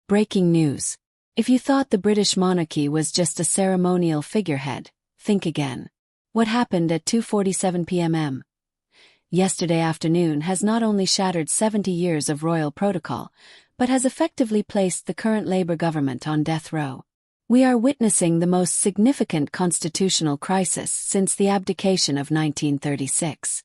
Breaking news. If you thought the British monarchy was just a ceremonial figurehead, think again. What happened at 2:47 p.m. yesterday afternoon has not only shattered 70 years of royal protocol, but has effectively placed the current Labour government on death row. We are witnessing the most significant constitutional crisis since the abdication of 1936.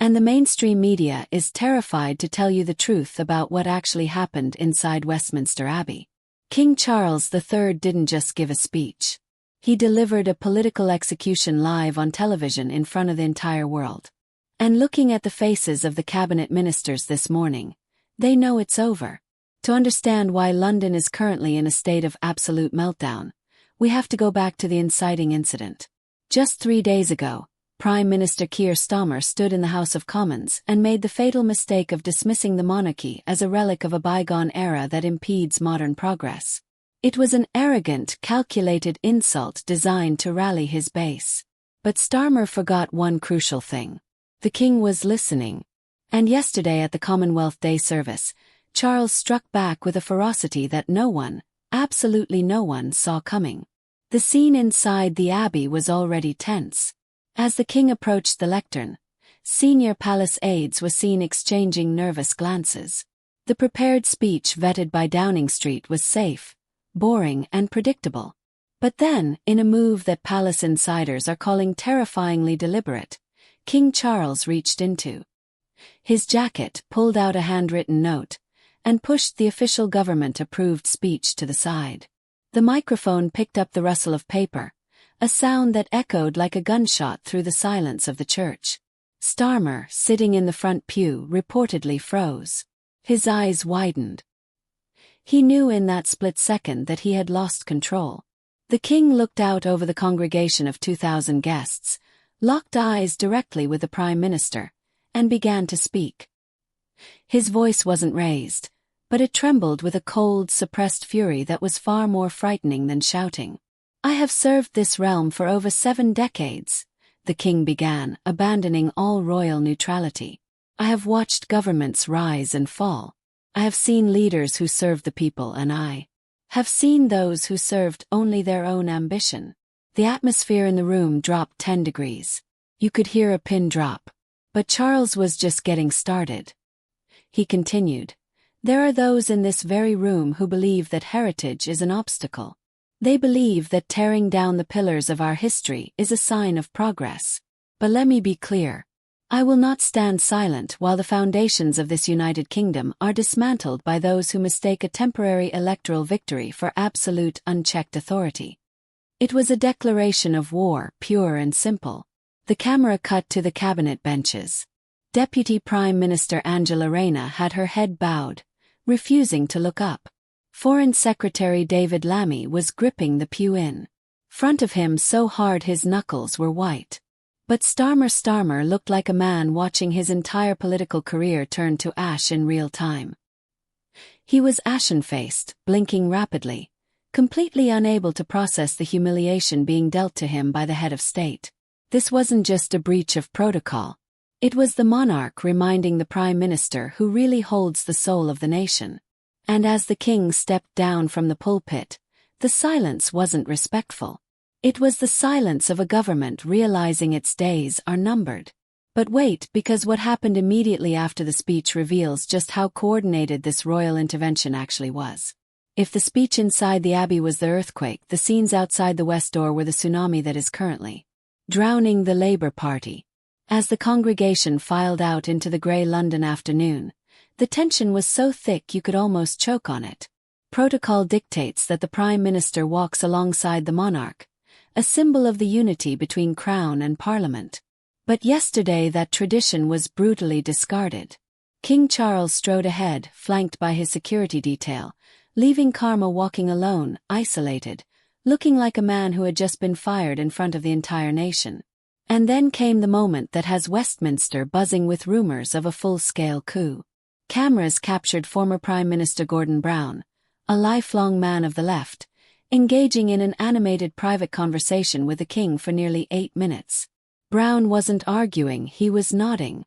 And the mainstream media is terrified to tell you the truth about what actually happened inside Westminster Abbey. King Charles III didn't just give a speech. He delivered a political execution live on television in front of the entire world. And looking at the faces of the cabinet ministers this morning, they know it's over. To understand why London is currently in a state of absolute meltdown, we have to go back to the inciting incident. Just 3 days ago, Prime Minister Keir Starmer stood in the House of Commons and made the fatal mistake of dismissing the monarchy as a relic of a bygone era that impedes modern progress. It was an arrogant, calculated insult designed to rally his base. But Starmer forgot one crucial thing. The king was listening. And yesterday at the Commonwealth Day service, Charles struck back with a ferocity that no one, absolutely no one, saw coming. The scene inside the Abbey was already tense. As the king approached the lectern, senior palace aides were seen exchanging nervous glances. The prepared speech vetted by Downing Street was safe, boring and predictable. But then, in a move that palace insiders are calling terrifyingly deliberate, King Charles reached into his jacket, pulled out a handwritten note, and pushed the official government-approved speech to the side. The microphone picked up the rustle of paper, a sound that echoed like a gunshot through the silence of the church. Starmer, sitting in the front pew, reportedly froze. His eyes widened. He knew in that split second that he had lost control. The king looked out over the congregation of 2,000 guests, locked eyes directly with the Prime Minister, and began to speak. His voice wasn't raised, but it trembled with a cold, suppressed fury that was far more frightening than shouting. "I have served this realm for over 7 decades, the king began, abandoning all royal neutrality. I have watched governments rise and fall. I have seen leaders who served the people, and I have seen those who served only their own ambition." The atmosphere in the room dropped 10 degrees. You could hear a pin drop. But Charles was just getting started. He continued, "There are those in this very room who believe that heritage is an obstacle. They believe that tearing down the pillars of our history is a sign of progress. But let me be clear. I will not stand silent while the foundations of this United Kingdom are dismantled by those who mistake a temporary electoral victory for absolute, unchecked authority." It was a declaration of war, pure and simple. The camera cut to the cabinet benches. Deputy Prime Minister Angela Rayner had her head bowed, refusing to look up. Foreign Secretary David Lammy was gripping the pew in front of him so hard his knuckles were white. But Starmer looked like a man watching his entire political career turn to ash in real time. He was ashen-faced, blinking rapidly, completely unable to process the humiliation being dealt to him by the head of state. This wasn't just a breach of protocol. It was the monarch reminding the Prime Minister who really holds the soul of the nation. And as the king stepped down from the pulpit, the silence wasn't respectful. It was the silence of a government realizing its days are numbered. But wait, because what happened immediately after the speech reveals just how coordinated this royal intervention actually was. If the speech inside the Abbey was the earthquake, the scenes outside the West Door were the tsunami that is currently drowning the Labour Party. As the congregation filed out into the grey London afternoon, the tension was so thick you could almost choke on it. Protocol dictates that the Prime Minister walks alongside the monarch, a symbol of the unity between Crown and Parliament. But yesterday that tradition was brutally discarded. King Charles strode ahead, flanked by his security detail, leaving Karma walking alone, isolated, looking like a man who had just been fired in front of the entire nation. And then came the moment that has Westminster buzzing with rumors of a full-scale coup. Cameras captured former Prime Minister Gordon Brown, a lifelong man of the left, engaging in an animated private conversation with the king for nearly 8 minutes. Brown wasn't arguing, he was nodding.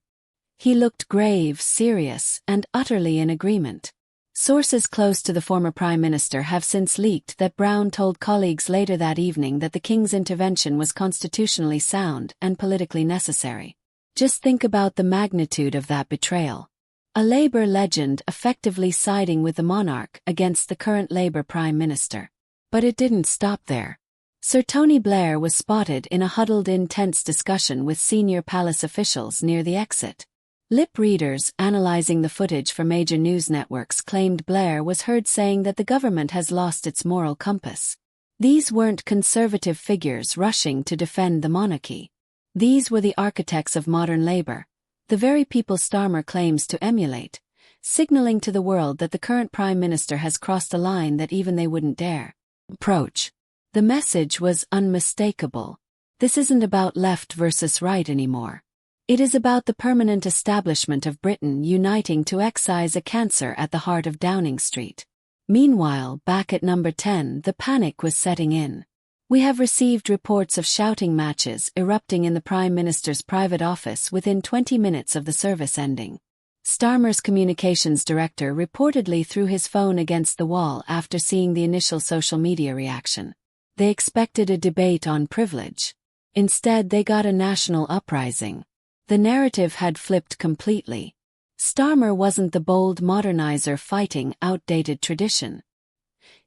He looked grave, serious, and utterly in agreement. Sources close to the former Prime Minister have since leaked that Brown told colleagues later that evening that the King's intervention was constitutionally sound and politically necessary. Just think about the magnitude of that betrayal. A Labour legend effectively siding with the monarch against the current Labour Prime Minister. But it didn't stop there. Sir Tony Blair was spotted in a huddled-in tense discussion with senior palace officials near the exit. Lip readers analysing the footage for major news networks claimed Blair was heard saying that the government has lost its moral compass. These weren't conservative figures rushing to defend the monarchy. These were the architects of modern Labour, the very people Starmer claims to emulate, signalling to the world that the current Prime Minister has crossed a line that even they wouldn't dare approach. The message was unmistakable. This isn't about left versus right anymore. It is about the permanent establishment of Britain uniting to excise a cancer at the heart of Downing Street. Meanwhile, back at number 10, the panic was setting in. We have received reports of shouting matches erupting in the Prime Minister's private office within 20 minutes of the service ending. Starmer's communications director reportedly threw his phone against the wall after seeing the initial social media reaction. They expected a debate on privilege. Instead, they got a national uprising. The narrative had flipped completely. Starmer wasn't the bold modernizer fighting outdated tradition.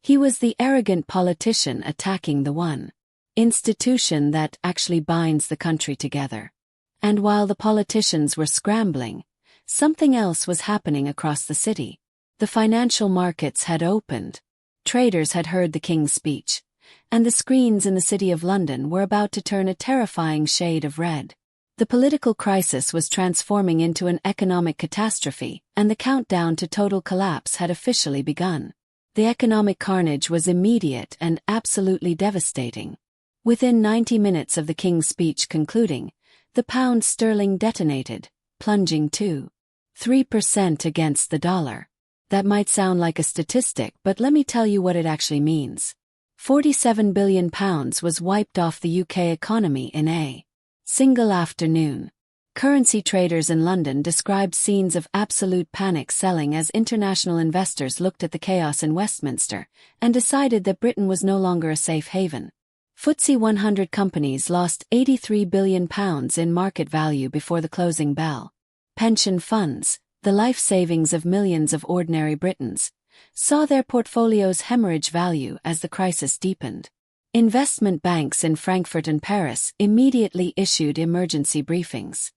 He was the arrogant politician attacking the one institution that actually binds the country together. And while the politicians were scrambling, something else was happening across the city. The financial markets had opened. Traders had heard the King's speech, and the screens in the City of London were about to turn a terrifying shade of red. The political crisis was transforming into an economic catastrophe, and the countdown to total collapse had officially begun. The economic carnage was immediate and absolutely devastating. Within 90 minutes of the King's speech concluding, the pound sterling detonated, plunging to 3% against the dollar. That might sound like a statistic, but let me tell you what it actually means. £47 billion was wiped off the UK economy in a single afternoon. Currency traders in London described scenes of absolute panic selling as international investors looked at the chaos in Westminster and decided that Britain was no longer a safe haven. FTSE 100 companies lost £83 billion in market value before the closing bell. Pension funds, the life savings of millions of ordinary Britons, saw their portfolios hemorrhage value as the crisis deepened. Investment banks in Frankfurt and Paris immediately issued emergency briefings.